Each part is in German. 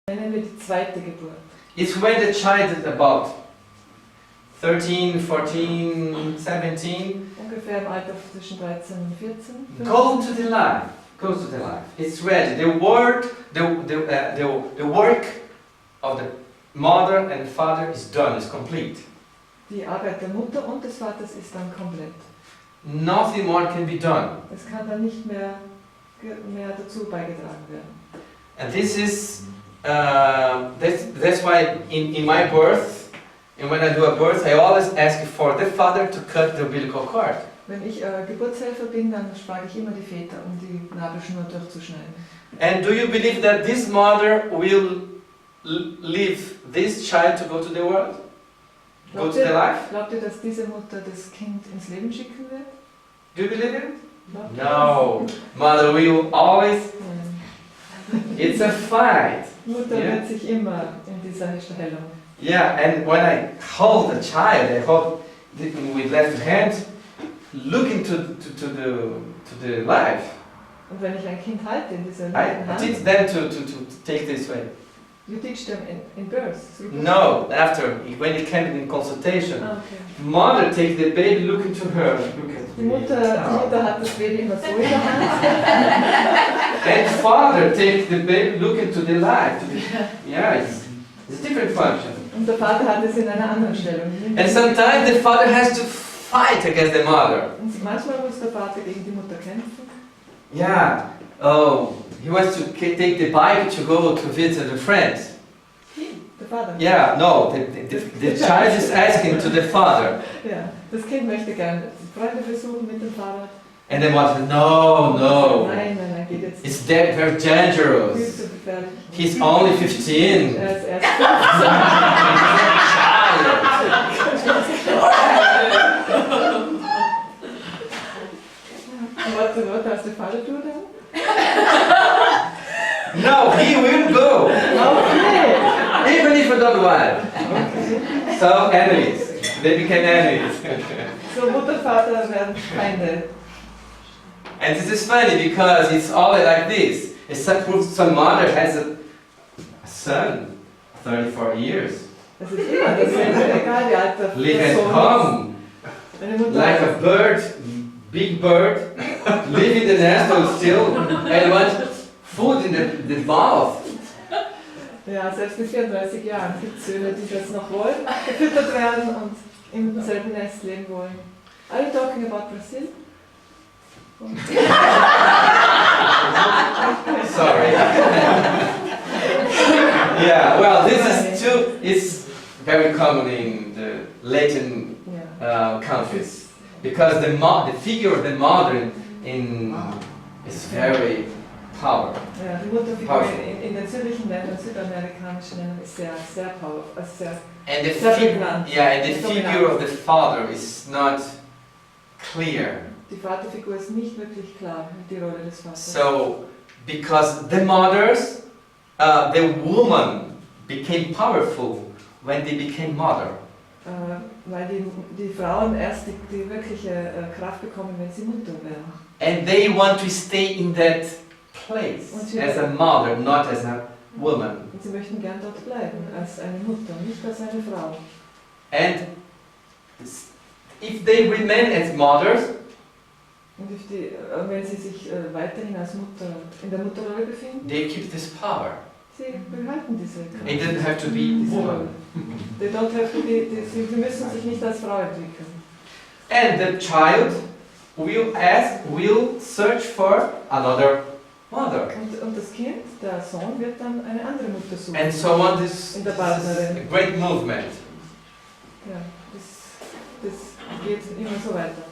Nennen wir die zweite Geburt. It's when the child is about 13, 14, 17. Ungefähr im Alter zwischen 13 und 14. Goes to the life. It's ready. The work of the mother and father is done. Is complete. Die Arbeit der Mutter und des Vaters ist dann komplett. Nothing more can be done. Es kann dann nicht mehr dazu beigetragen werden. And this is that's why in my birth, and when I do a birth, I always ask for the father to cut the umbilical cord. Wenn ich Geburtshelfer bin, dann frage ich immer die Väter, um die Nabelschnur durchzuschneiden. And do you believe that this mother will leave this child to go to the world? Go to the life? Glaubt ihr, dass diese Mutter das Kind ins Leben schicken wird? Do you believe it? No. Mother will always. It's a fight. Mutter wird sich immer in dieser Stellung. Yeah, and when I hold the child, I hold with left hand, looking to the life. Und wenn ich ein Kind halte in dieser I teach them to take this way. You teach them in birth? No, after, when it came in consultation. Ah, okay. Mother takes the baby, look into her. Look at Die Mutter hat das Baby immer so in der Hand. And father takes the baby, look into the life. Yeah, it's a different function. Und der Vater hat es in einer anderen Stellung. And sometimes the father has to fight against the mother. Und manchmal muss der Vater gegen die Mutter kämpfen. Yeah. Oh, he wants to take the bike to go to visit the friends. Der Vater? Yeah, no, the child is asking to the father. Ja, das Kind möchte gerne Freunde besuchen mit dem Fahrrad. And the mother says, no. Nein, geht jetzt. It's very dangerous. Viel zu gefährlich. He's only 15. Er ist erst 15. What does the father do then? No, he will go. Okay. Even if you don't want. Okay. So enemies. They became enemies. So Mutter, Vater werden Feinde. And this is funny because it's always like this. Some mother has a son, 34 years. Das ist immer dasselbe, egal wie alt der Live at Sohn home. ist. Like a bird, big bird, live in the nest and still and want food in the mouth. Ja, selbst mit 34 Jahren gibt es Söhne, die das noch wollen, gefüttert werden und im selben Nest leben wollen. Are you talking about Brazil? Sorry. Yeah, well, this is it's very common in the Latin countries because the figure of the mother is very powerful. Ja, die Mutterfigur in den südlichen Ländern, südamerikanischen Ländern ist sehr powerful, and the figure of the father is not clear. Die Vaterfigur ist nicht wirklich klar, die Rolle des Vaters. So, because the mothers, the woman became powerful when they became mother. Weil die Frauen erst die wirkliche Kraft bekommen, wenn sie Mutter werden. And they want to stay in that place as a mother, not as a woman. Und sie möchten gern dort bleiben, als eine Mutter, nicht als eine Frau. And if they remain as mothers, und wenn sie sich weiterhin als Mutter in der Mutterrolle befinden, they keep this power. Sie behalten diese Kraft. It doesn't have to be woman. They don't have to be, sie müssen sich nicht als Frau entwickeln. And the child will search for another mother. Und das Kind, der Sohn, wird dann eine andere Mutter suchen. And so on, this in der is Partnerin. a great movement. Ja, das geht immer so weiter.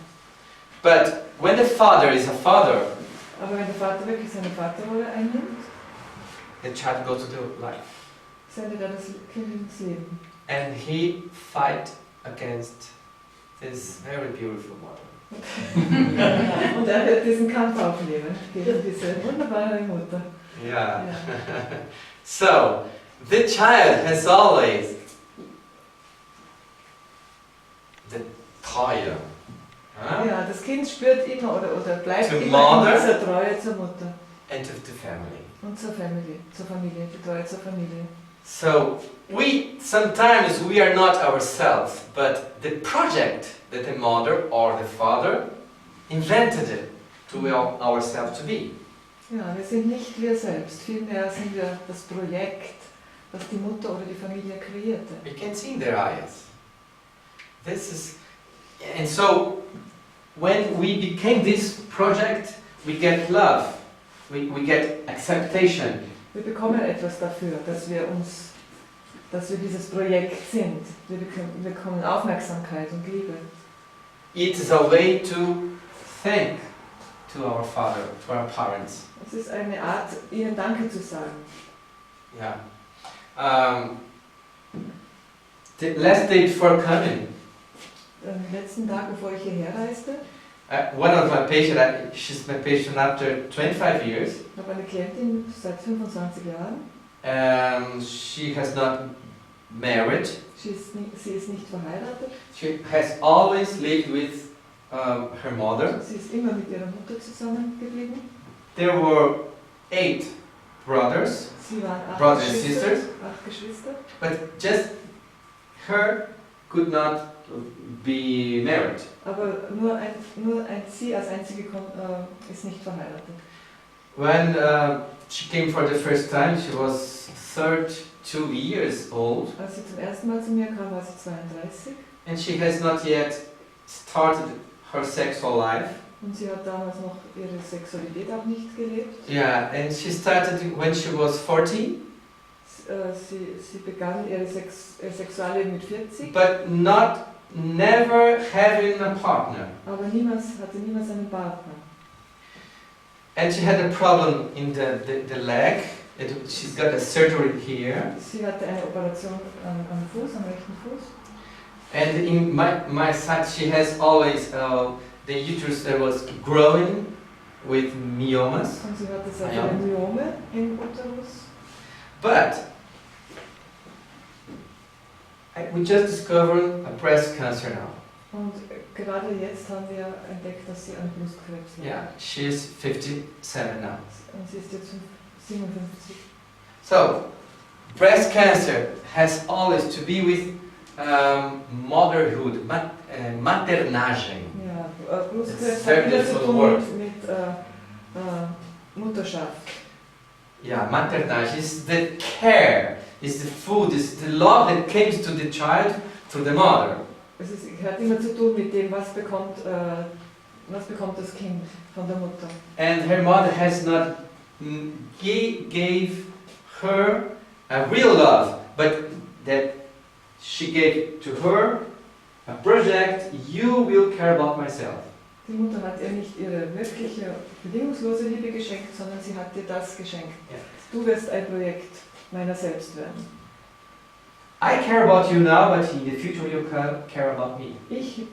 But when the father is a father, aber wenn der Vater wirklich seine Vaterrolle einnimmt, the child goes to the life. sendet er das Kind ins Leben. And he fight against this very beautiful mother. Und er wird diesen Kampf aufnehmen gegen diese wunderbare Mutter. Yeah. So, the child has always the Treue. Huh? Ja, das Kind spürt immer oder bleibt To immer in mother. dieser Treue zur Mutter. and to the family. Und zur Familie, die Treue zur Familie. So sometimes we are not ourselves, but the project that the mother or the father invented it to ourselves to be. Ja, wir sind nicht wir selbst, vielmehr sind wir das Projekt, das die Mutter oder die Familie kreierte. We can see in their eyes. And so when we became this project, we get love, we get acceptation. Wir bekommen etwas dafür, dass wir dieses Projekt sind. Wir bekommen Aufmerksamkeit und Liebe. It is a way to thank to our father, to our parents. Es ist eine Art, ihnen Danke zu sagen. Yeah. The last day before coming, Am letzten Tag, bevor ich hierher reiste, one of my patients, she's my patient after 25 years. ich habe eine Klientin seit 25 Jahren. She has not married. Sie ist nicht verheiratet. She has always lived with her mother. Sie ist immer mit ihrer Mutter zusammengeblieben. There were 8 brothers, Sie waren 8 brothers and Geschwister, sisters, 8 Geschwister. but just her could not be married. Aber sie als einzige ist nicht verheiratet. When she came for the first time, she was 32 years old, Als sie zum ersten Mal zu mir kam, war sie 32 and she has not yet started her sexual life. und sie hat damals noch ihre Sexualität auch nicht gelebt. Yeah, and she started when she was 14, Sie begann ihr Sexualleben mit 40, but never having a partner. aber hatte niemals einen Partner. And she had a problem in the leg. She's got a surgery here. Sie hatte eine Operation am Fuß, am rechten Fuß. And in my side, she has always the uterus that was growing with myomas. Und sie hatte seitdem Myome im Uterus. But we just discovered a breast cancer now. Und gerade jetzt haben wir entdeckt, dass sie an Brustkrebs leidet. Yeah, she's 57 now. Und sie ist jetzt 57. So, breast cancer has always to be with motherhood, maternagem. Ja, Brustkrebs Very hat wieder zu difficult tun word. mit Mutterschaft. Yeah, maternagem is the care, is the food, is the love that comes to the child through the mother. Es hat immer zu tun mit dem, was bekommt das Kind von der Mutter. And her mother has not gave her a real love, but that she gave to her a project, you will care about myself. Die Mutter hat ihr nicht ihre wirkliche, bedingungslose Liebe geschenkt, sondern sie hat dir das geschenkt. Yeah. Du wirst ein Projekt meiner selbst werden. I care about you now, but in the future you care about me. Ich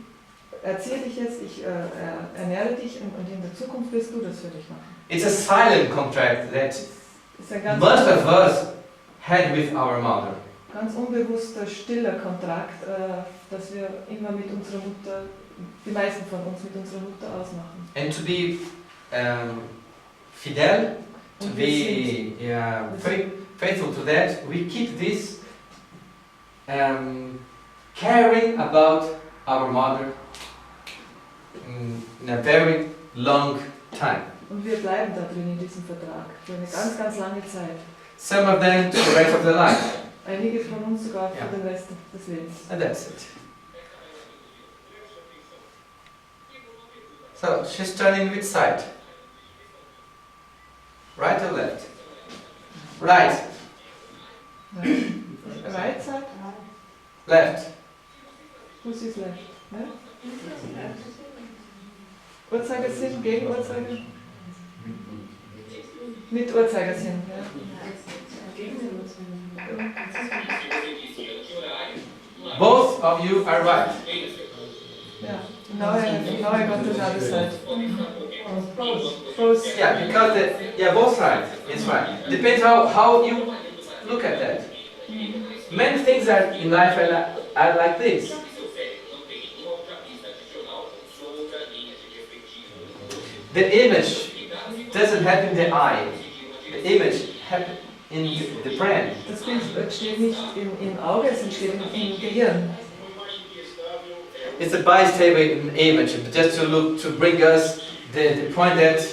erziehe dich jetzt, ich ernähre dich und in der Zukunft wirst du das für dich machen. It's a silent contract that Ist ein ganz, most of us had with our mother. ganz unbewusster, stiller Kontrakt, dass wir immer mit unserer Mutter, die meisten von uns mit unserer Mutter ausmachen. And to be fidel, to Und be faithful to that, we keep this caring about our mother in a very long time. Und wir bleiben da drin in diesem Vertrag für eine ganz, ganz lange Zeit. Some of them to the rest of their life. Einige von uns sogar Ja. für den Rest des Lebens. And that's it. So she's turning which side? Right or left? Right. Right side? Left. Whose is left? Ne? Uhrzeigersinn, gegen Uhrzeigersinn? Mit Uhrzeigersinn, ja. Both of you are right. Yeah. Now I got to the other side. Both. Yeah, because both sides. It's right. Depends how you look at that. Many things are in life are like this. The image doesn't happen in the eye. The image happens in the brain. Das Bild entsteht nicht im Auge, es entsteht im Gehirn. It's a bystable image, just to bring us the point that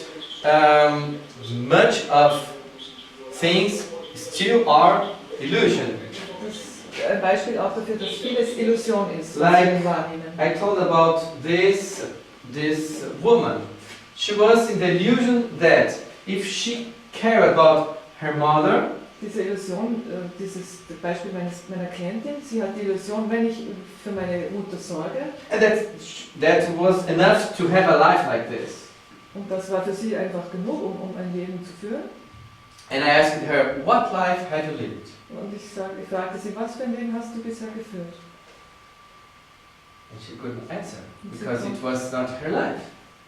much of things still are illusion. Das ist ein Beispiel auch dafür, dass vieles Illusion ist, was Like wir wahrnehmen. I told about this woman. She was in the illusion that if she cared about her mother, Diese Illusion, dieses Beispiel meiner Klientin, sie hat die Illusion, wenn ich für meine Mutter sorge, and that was enough to have a life like this. und das war für sie einfach genug, um ein Leben zu führen. And I asked her, what life had you lived? Und ich fragte sie, was für ein Leben hast du bisher geführt? And she couldn't answer, because it was not her life.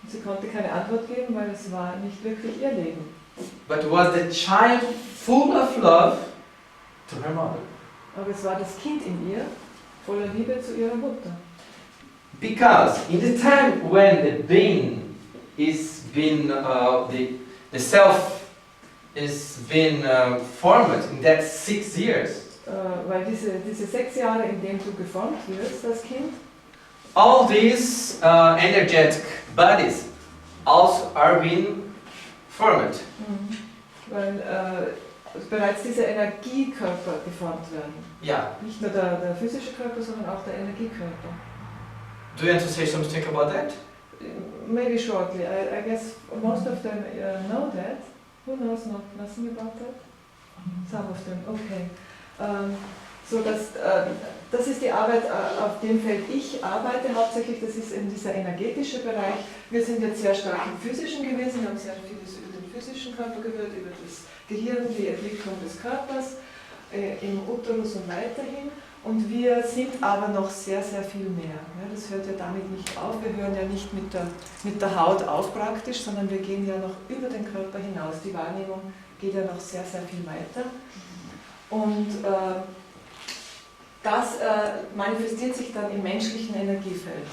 Und sie konnte keine Antwort geben, weil es war nicht wirklich ihr Leben. But was the child full of love to her mother? Aber es war das Kind in ihr, voller Liebe zu ihrer Mutter. Because in the time when the being is been the self is been formed in that 6 years, Weil diese 6 Jahre, in denen du geformt wirst, das Kind, all these energetic bodies also are being formed. weil bereits diese Energiekörper geformt werden. Yeah. Nicht nur der physische Körper, sondern auch der Energiekörper. Do you want to say something about that? Maybe shortly. I guess most of them know that. Who knows nothing about that? Some of them, okay. So das ist die Arbeit, auf dem Feld ich arbeite hauptsächlich, das ist eben dieser energetische Bereich. Wir sind jetzt sehr stark im Physischen gewesen, wir haben sehr vieles über den physischen Körper gehört, über das Gehirn, die Entwicklung des Körpers, im Uterus und weiterhin. Und wir sind aber noch sehr, sehr viel mehr. Ja, das hört ja damit nicht auf. Wir hören ja nicht mit der Haut auf praktisch, sondern wir gehen ja noch über den Körper hinaus. Die Wahrnehmung geht ja noch sehr, sehr viel weiter. Und das manifestiert sich dann im menschlichen Energiefeld.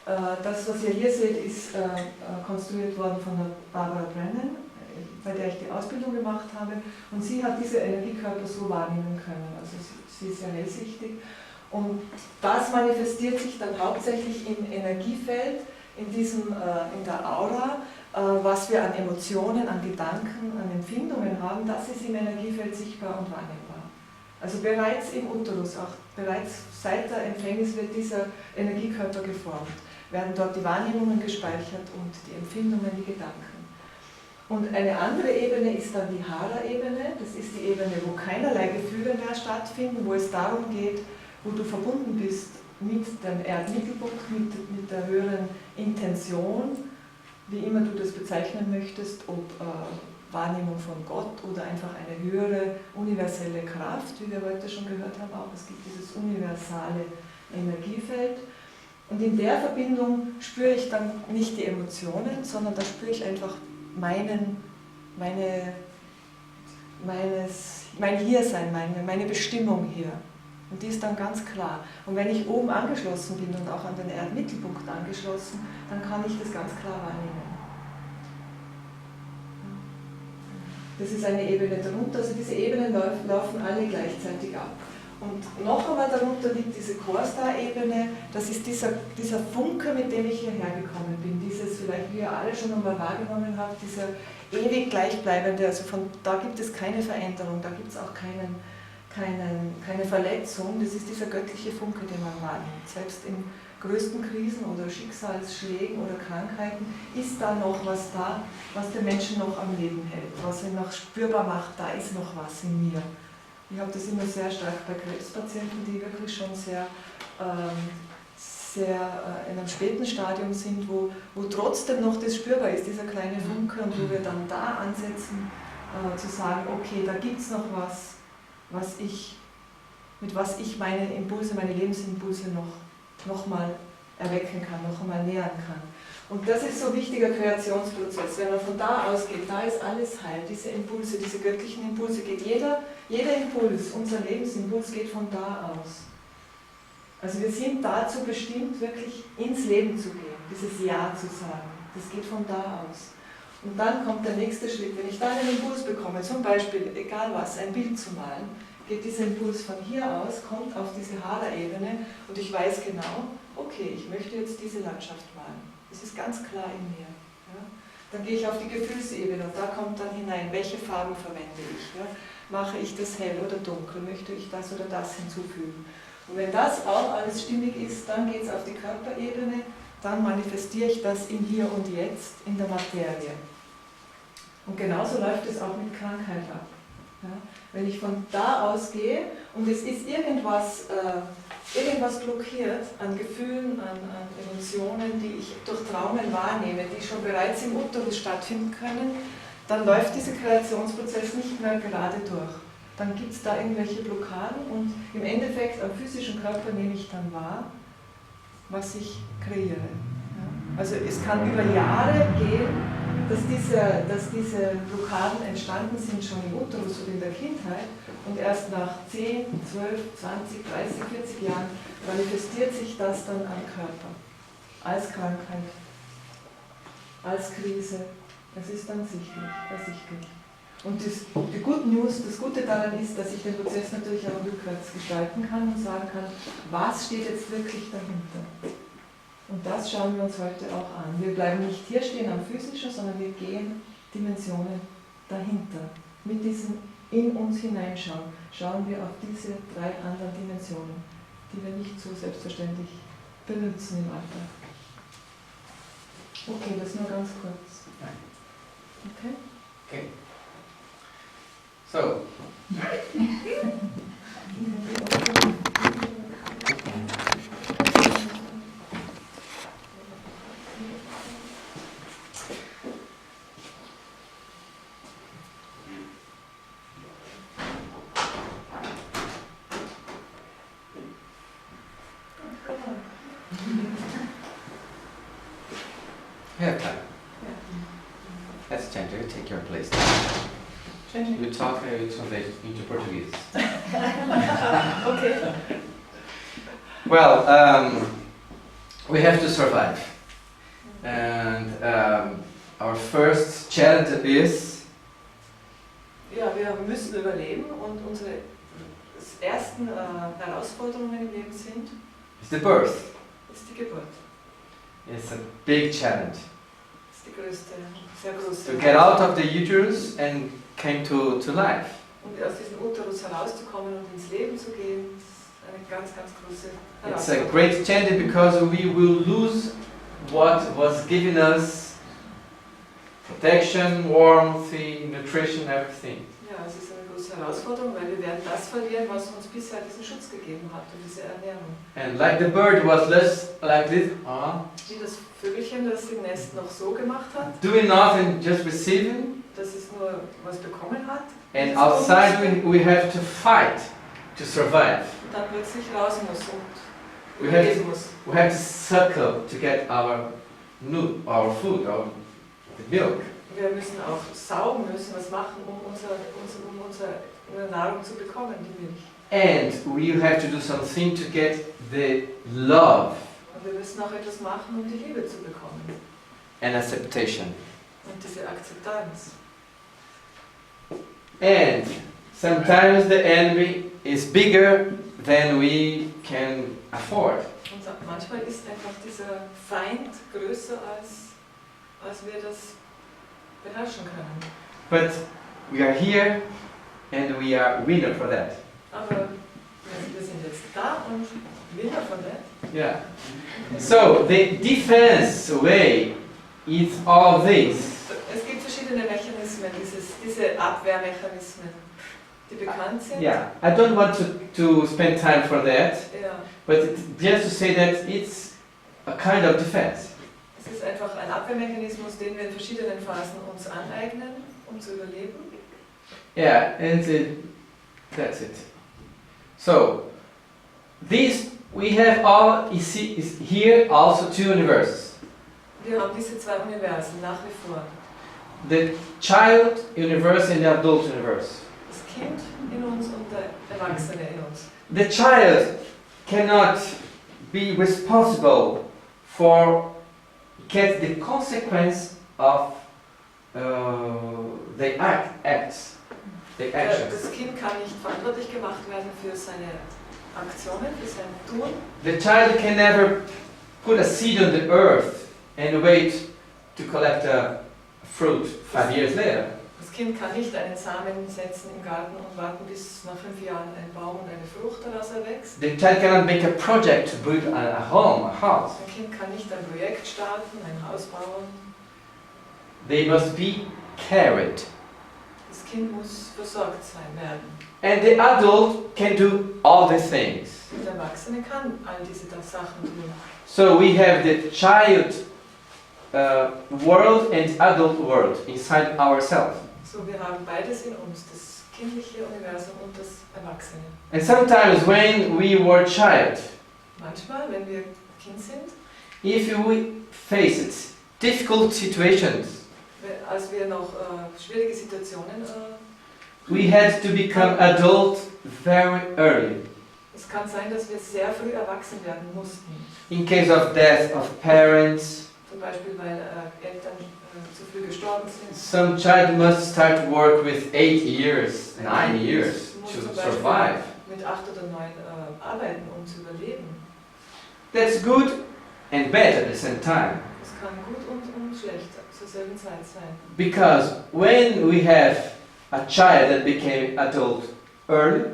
Das, was ihr hier seht, ist konstruiert worden von der Barbara Brennan, bei der ich die Ausbildung gemacht habe. Und sie hat diese Energiekörper so wahrnehmen können. Also sie ist ja hellsichtig. Und das manifestiert sich dann hauptsächlich im Energiefeld, in der Aura, was wir an Emotionen, an Gedanken, an Empfindungen haben, das ist im Energiefeld sichtbar und wahrnehmbar. Also bereits im Uterus, auch bereits seit der Empfängnis wird dieser Energiekörper geformt, werden dort die Wahrnehmungen gespeichert und die Empfindungen, die Gedanken. Und eine andere Ebene ist dann die Hara-Ebene, das ist die Ebene, wo keinerlei Gefühle mehr stattfinden, wo es darum geht, wo du verbunden bist mit dem Erdmittelpunkt, mit der höheren Intention, wie immer du das bezeichnen möchtest, ob Wahrnehmung von Gott oder einfach eine höhere universelle Kraft, wie wir heute schon gehört haben, auch es gibt dieses universale Energiefeld. Und in der Verbindung spüre ich dann nicht die Emotionen, sondern da spüre ich einfach mein Hiersein, meine Bestimmung hier. Und die ist dann ganz klar. Und wenn ich oben angeschlossen bin und auch an den Erdmittelpunkt angeschlossen, dann kann ich das ganz klar wahrnehmen. Das ist eine Ebene darunter, also diese Ebenen laufen alle gleichzeitig ab. Und noch einmal darunter liegt diese Core-Star-Ebene, das ist dieser Funke, mit dem ich hierher gekommen bin, dieses, vielleicht wie ihr alle schon einmal wahrgenommen habt, dieser ewig gleichbleibende, also von da gibt es keine Veränderung, da gibt es auch keine Verletzung, das ist dieser göttliche Funke, den man wahrnimmt. Selbst in größten Krisen oder Schicksalsschlägen oder Krankheiten ist da noch was da, was den Menschen noch am Leben hält, was ihn noch spürbar macht, da ist noch was in mir. Ich habe das immer sehr stark bei Krebspatienten, die wirklich schon sehr in einem späten Stadium sind, wo trotzdem noch das spürbar ist, dieser kleine Funke, und wo wir dann da ansetzen, zu sagen, okay, da gibt es noch was, mit was ich meine Impulse, meine Lebensimpulse noch mal erwecken kann, noch einmal nähern kann. Und das ist so ein wichtiger Kreationsprozess. Wenn man von da ausgeht, da ist alles heil. Diese Impulse, diese göttlichen Impulse, geht jeder Impuls, unser Lebensimpuls geht von da aus. Also wir sind dazu bestimmt, wirklich ins Leben zu gehen, dieses Ja zu sagen. Das geht von da aus. Und dann kommt der nächste Schritt. Wenn ich da einen Impuls bekomme, zum Beispiel, egal was, ein Bild zu malen, geht dieser Impuls von hier aus, kommt auf diese Hader-Ebene und ich weiß genau, okay, ich möchte jetzt diese Landschaft malen. Das ist ganz klar in mir. Ja? Dann gehe ich auf die Gefühlsebene und da kommt dann hinein, welche Farben verwende ich. Ja? Mache ich das hell oder dunkel? Möchte ich das oder das hinzufügen? Und wenn das auch alles stimmig ist, dann geht es auf die Körperebene, dann manifestiere ich das im Hier und Jetzt, in der Materie. Und genauso läuft es auch mit Krankheit ab. Ja? Wenn ich von da ausgehe und es ist irgendwas blockiert an Gefühlen, an Emotionen, die ich durch Traumen wahrnehme, die schon bereits im Uterus stattfinden können, dann läuft dieser Kreationsprozess nicht mehr gerade durch. Dann gibt es da irgendwelche Blockaden und im Endeffekt am physischen Körper nehme ich dann wahr, was ich kreiere. Ja? Also es kann über Jahre gehen, dass diese Blockaden entstanden sind schon im Uterus oder in der Kindheit und erst nach 10, 12, 20, 30, 40 Jahren manifestiert sich das dann am Körper. Als Krankheit, als Krise. Es ist dann ersichtlich. Und die Good News, das Gute daran ist, dass ich den Prozess natürlich auch rückwärts gestalten kann und sagen kann, was steht jetzt wirklich dahinter. Und das schauen wir uns heute auch an. Wir bleiben nicht hier stehen am Physischen, sondern wir gehen Dimensionen dahinter. Mit diesem in uns hineinschauen, schauen wir auf diese 3 anderen Dimensionen, die wir nicht so selbstverständlich benutzen im Alltag. Okay, das nur ganz kurz. Okay? Okay. So. Yeah, time. Let's change it. Take your place. You talk into Portuguese. Okay. Well, we have to survive. And our first challenge is... Ja, wir müssen überleben und unsere ersten Herausforderungen im Leben sind... Is the birth. Ist die Geburt. It's a big challenge. Das ist die größte, sehr große. To get out of the uterus and came to life. Und aus diesem Uterus herauszukommen und ins Leben zu gehen, ist eine ganz, ganz große It's a Herausforderung. great challenge because we will lose what was given us protection, warmth, nutrition, everything. Ja, es ist eine große Herausforderung, weil wir werden das verlieren, was uns bisher diesen Schutz gegeben hat und diese Ernährung. And like the bird was less like this, Wie das Vögelchen, das im Nest noch so gemacht hat, doing nothing, just receiving. dass es nur was bekommen hat. And outside we have to fight to survive. Und dann plötzlich raus muss und We have überleben muss. We have to suckle to get our food, the milk. Wir müssen auch saugen müssen, was machen, um unsere Nahrung zu bekommen, die Milch. And we have to do something to get the love Und wir müssen auch etwas machen, um die Liebe zu bekommen. and acceptation. Und diese Akzeptanz. And sometimes the enemy is bigger than we can afford. Und manchmal ist einfach dieser Feind größer, als wir das beherrschen können. But we are here and we are winner for that. Aber wir sind jetzt da und Winner von that. Yeah. So the defense way is all this. Es gibt verschiedene Mechanismen, diese Abwehrmechanismen, die bekannt sind. Yeah, I don't want to spend time for that, Ja. but just to say that it's a kind of defense. Es ist einfach ein Abwehrmechanismus, den wir in verschiedenen Phasen uns aneignen, um zu überleben. Yeah, and that's it. So, this we have all is here also 2 universes. Wir haben diese 2 Universen nach wie vor. The child universe and the adult universe. Das Kind in uns und der Erwachsene in uns. The child cannot be responsible for get the consequence of they acts, the actions. Das Kind kann nicht verantwortlich gemacht werden für seine Aktionen, für sein Tun. The child can never put a seed on the earth and wait to collect a fruit 5 years later. Das Kind kann nicht einen Samen setzen im Garten und warten, bis nach 5 Jahren ein Baum und eine Frucht daraus erwächst. The child cannot make a project to build a home, a house. Ein Kind kann nicht ein Projekt starten, ein Haus bauen. They must be carried. Das Kind muss versorgt sein werden. And the adult can do all these things. Und der Erwachsene kann all diese Sachen tun. So we have the child world and adult world inside ourselves. So, wir haben beides in uns, das kindliche Universum und das Erwachsene. And sometimes when we were child, Manchmal, wenn wir Kind sind, if we faced difficult situations, als wir noch schwierige Situationen we had to become adult very early. es kann sein, dass wir sehr früh erwachsen werden mussten. In case of death of parents, Zum Beispiel, weil Eltern zu früh gestorben sind. some child must start work with 8 years, 9 years Muss to zum Beispiel survive. mit 8 oder 9 arbeiten, um zu überleben. That's good and bad at the same time. Das kann gut und schlecht zur selben Zeit sein. Because when we have a child that became adult early,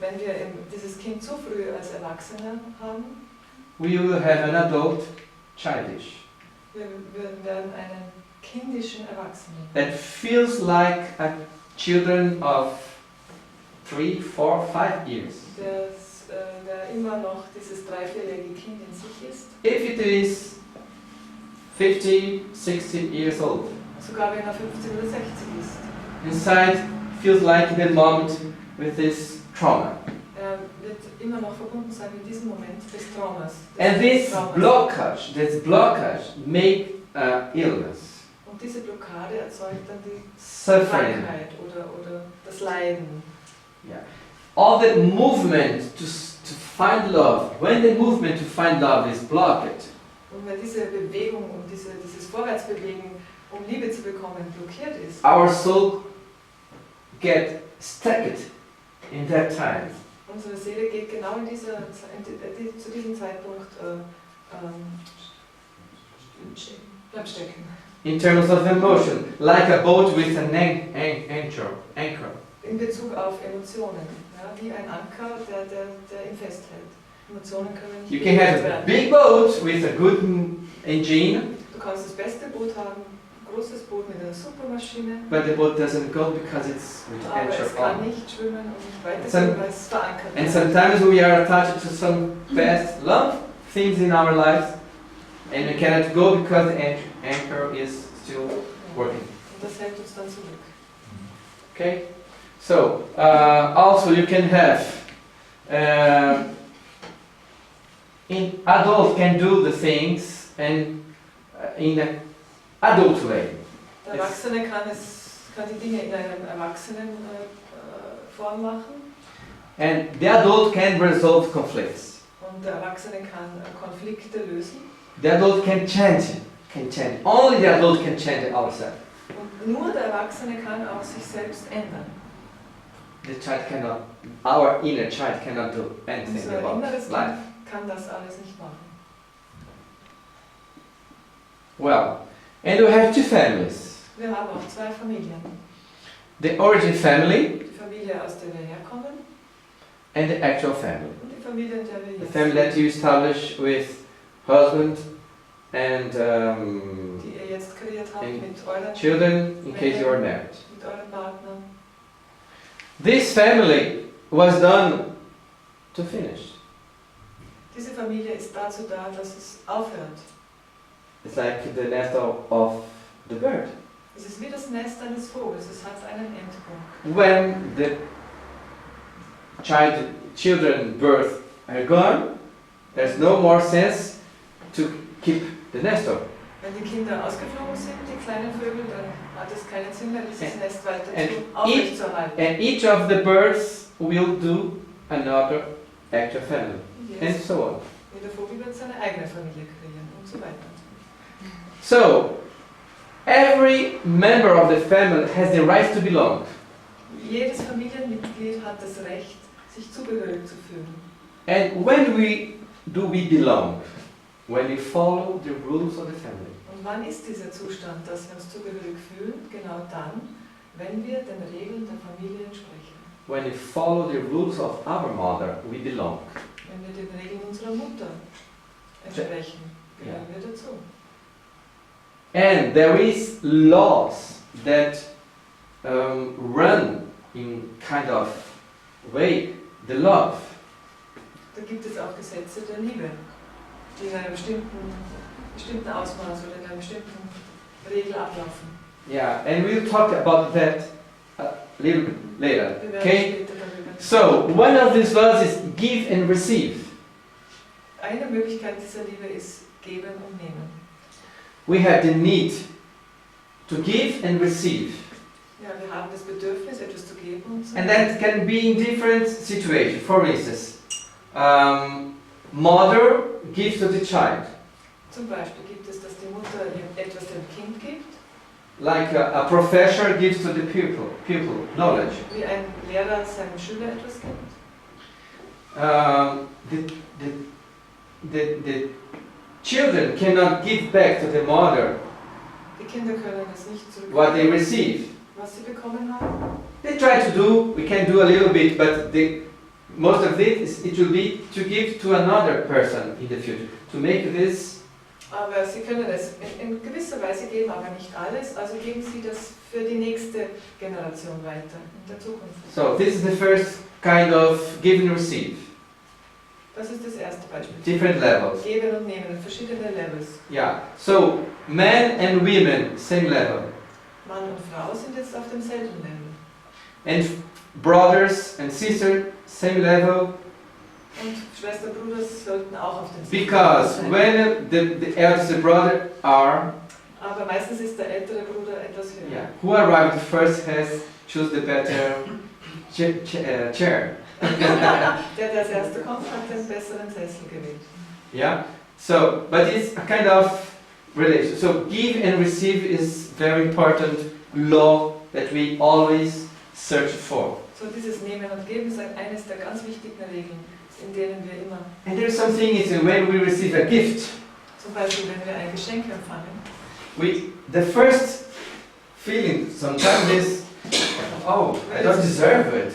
Wenn wir dieses Kind zu früh als Erwachsene haben, we will have an adult childish wir werden einen kindischen Erwachsenen. that feels like a children of 3, 4, 5 years. Der immer noch dieses 3-, 4-jährige Kind in sich ist. If it is 50, 60 years old, Sogar wenn er 50 oder 60 ist. inside feels like in the moment with this trauma. Er wird immer noch verbunden sein mit diesem Moment des Traumas. And this blockage make illness, Und diese Blockade erzeugt dann die suffering. Krankheit oder das Leiden. Yeah. All the movement to find love, when the movement to find love is blocked, Und wenn diese Bewegung und dieses Vorwärtsbewegen, um Liebe zu bekommen, blockiert ist, our soul get stuck in that time. unsere Seele geht genau zu diesem Zeitpunkt bleibt stecken. In terms of emotion, like a boat with an anchor. In Bezug auf Emotionen, ja, wie ein Anker, der ihn festhält. Emotionen können You nicht can have bewegt a werden. big boat with a good engine, Du kannst das beste Boot haben, ein großes Boot mit einer Supermaschine, but the boat doesn't go because it's with aber es anchor kann on. nicht schwimmen und nicht weitergehen, weil es verankert And ist. sometimes we are attached to some past love things in our lives, and we cannot go because the anchor is still working. Und das hält uns dann zurück. Okay, so also you can have in adult can do the things and in an adult way. Der Erwachsene kann die Dinge in einem erwachsenen Form machen And the adult can resolve conflicts. und der Erwachsene kann Konflikte lösen. The adult can change. Only the adult can change ourselves. Und nur der Erwachsene kann auch sich selbst ändern. The child cannot. Our inner child cannot do anything Unser about inneres life. Kind kann das alles nicht machen. Well, and we have two families. Wir haben auch 2 Familien. The origin family Die Familie, aus der wir herkommen, and the actual family. und die Familie, in der wir The jetzt family that you establish with husband and die ihr jetzt kreiert habt and mit euren children in case you are married. mit euren Partnern. This family was done to finish. Diese Familie ist dazu da, dass es aufhört. It's like the nest of the bird. Es ist wie das Nest eines Vogels, es hat einen Endpunkt. When the children birth are gone, there's no more sense to keep the nest open. Wenn die Kinder ausgeflogen sind, die kleinen Vögel, dann hat es keinen Sinn mehr, dieses Nest weiter and aufrechtzuerhalten. And each of the birds will do another actual family, and Yes. so on. Jeder Vogel wird seine eigene Familie kreieren und so weiter. So, Every member of the family has the right to belong. Jedes Familienmitglied hat das Recht, sich zugehörig zu fühlen. And when do we belong? When we follow the rules of the family. Und wann ist dieser Zustand, dass wir uns zugehörig fühlen? Genau dann, wenn wir den Regeln der Familie entsprechen. When we follow the rules of our mother, we belong. Wenn wir den Regeln unserer Mutter entsprechen, gehören wir dazu. And there is laws that run in kind of way the love. Da gibt es auch Gesetze der Liebe, die in einem bestimmten Ausmaß oder in einer bestimmten Regel ablaufen. Yeah, and we'll talk about that a little bit later. Wir werden Okay? später darüber So, one of these laws is give and receive. Eine Möglichkeit dieser Liebe ist geben und nehmen. We have the need to give and receive. Ja, wir haben das Bedürfnis, etwas zu geben und zu And that can be in different situations. For instance, mother gives to the child. Zum Beispiel gibt es, dass die Mutter etwas dem Kind gibt, Like a professor gives to the pupil knowledge. wie ein Lehrer seinem Schüler etwas gibt. The children cannot give back to the mother Die Kinder können es nicht what they zurückgeben, receive. was sie bekommen haben. They try to do, we can do a little bit, but most of it will be to give to another person in the future. To make this, Aber sie können es in gewisser Weise geben, aber nicht alles. Also geben sie das für die nächste Generation weiter, in der Zukunft. so this is the first kind of give and receive. Das ist das erste Beispiel. Different levels. Geben und nehmen, verschiedene Levels. Yeah. So men and women, same level. Mann und Frau sind jetzt auf demselben Level. And brothers and sisters, same level. Und Schwester und Bruder sollten auch auf demselben Because Level sein. when the eldest brother are, Aber meistens ist der ältere Bruder etwas höher. yeah, who arrived first has choose the better chair. Der als erster kommt, hat den besseren Sessel gewählt. Yeah. So, but it's a kind of relation. So, give and receive is very important law that we always search for. So dieses Nehmen und Geben ist eines der ganz wichtigen Regeln, in denen wir immer, And there's something is when we receive a gift, zum Beispiel wenn wir ein Geschenk empfangen, the first feeling sometimes is, oh, I don't deserve it.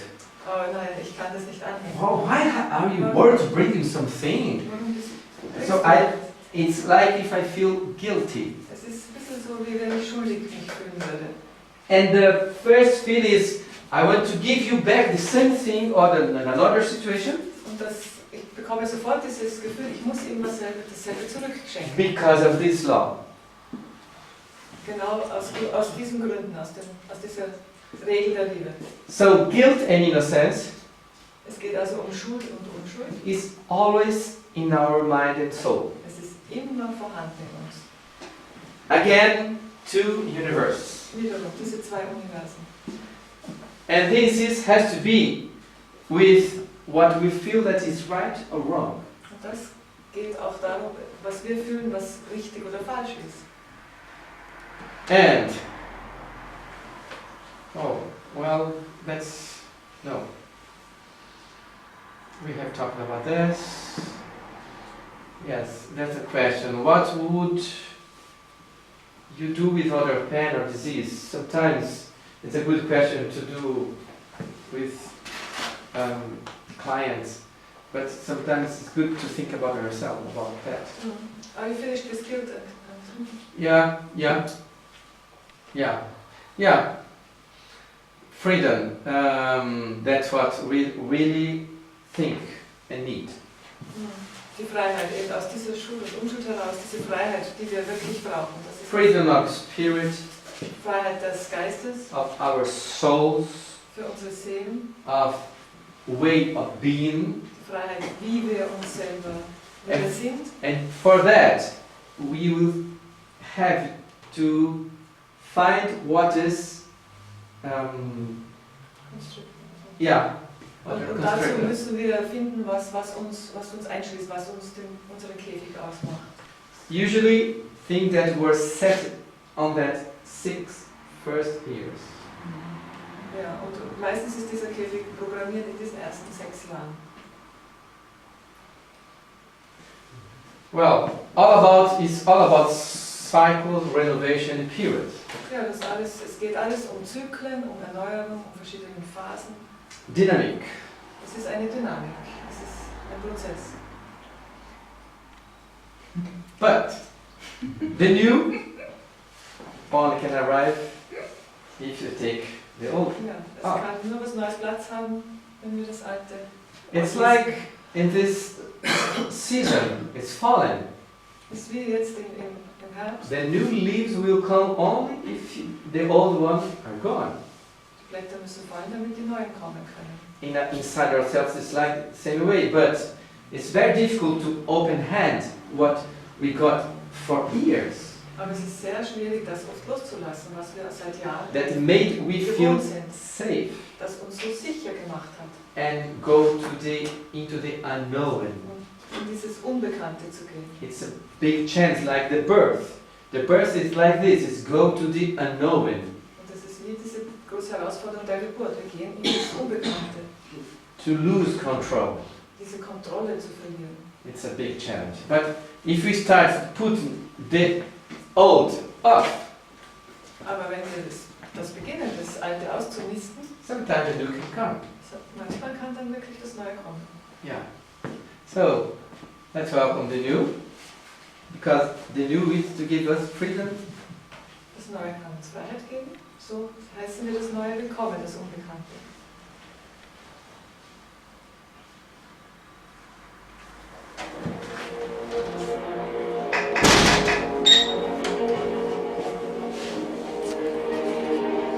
oh nein, ich kann das nicht annehmen. Oh, why are you worth bringing something? Warum bist So it's like if I feel guilty. Es ist ein bisschen so, wie wenn ich schuldig mich fühlen würde. And the first feel is, I want to give you back the same thing or another situation Und ich bekomme sofort dieses Gefühl, ich muss ihm dasselbe zurückschenken. because of this law. Genau aus diesen Gründen, aus dieser Regel der Liebe. So guilt and innocence Es geht also um Schuld und Unschuld. is always in our mind and soul. Es ist immer vorhanden in uns. Again, two universes. Wiederum, diese zwei Universen. And has to be with what we feel that is right or wrong. Und das geht auch darum, was wir fühlen, was richtig oder falsch ist. And, oh, well, no. We have talked about this. Yes, that's a question. What would you do with other pain or disease? Sometimes it's a good question to do with clients, but sometimes it's good to think about yourself about that. Are you finished with guilt? Yeah. Freedom. That's what we really think and need. Die Freiheit, eben aus dieser Schuld und Unschuld heraus, diese Freiheit, die wir wirklich brauchen. Das ist Freedom of spirit, Freiheit des Geistes, of our souls, für unsere Seelen, of way of being, die Freiheit, wie wir uns selber sind. and for that we will have to find what is Und dazu müssen wir finden, was uns einschließt, was uns unseren Käfig ausmacht. Usually think that we're set on that 6 first years. Ja, und meistens ist dieser Käfig programmiert in diesen ersten 6 Jahren. Well, it's all about cycle, renovation, period. Ja, es geht alles um Zyklen, um Erneuerung, um verschiedene Phasen. Dynamic. Es ist eine Dynamik, es ist ein Prozess. But the new only can arrive if you take the old. Ja, es kann nur was Neues Platz haben, wenn wir das Alte. It's like in this season, it's fallen. Es ist wie jetzt im Herbst. The new leaves will come only if the old ones are gone. Die Blätter müssen fallen, damit die neuen kommen können. Inside ourselves, it's like the same way, but it's very difficult to open hand what we got for years. Aber es ist sehr schwierig, das oft loszulassen, was wir seit Jahren That made we feel gewohnt sind, safe das uns so sicher gemacht hat, and go into the unknown. in dieses Unbekannte zu gehen. It's a big chance, like the birth. The birth is like this: it's go to the unknown. Und das ist wie diese große Herausforderung der Geburt. Wir gehen in das Unbekannte, To lose control. diese Kontrolle zu verlieren. It's a big challenge. But if we start putting the old off, Aber wenn wir das beginnen, das Alte auszumisten, sometimes the new can come. manchmal kann dann wirklich das Neue kommen. Yeah. So let's welcome the new, because the new is to give us freedom. Das Neue kann uns Freiheit geben, so heißen wir das Neue willkommen, das Unbekannte.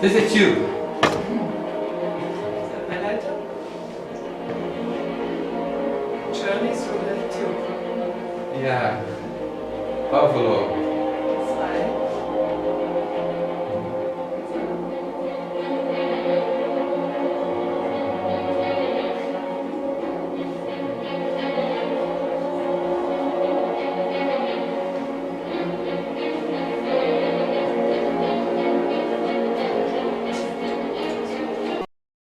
This is you. Einleitung. Journey through the tube. Yeah. Buffalo.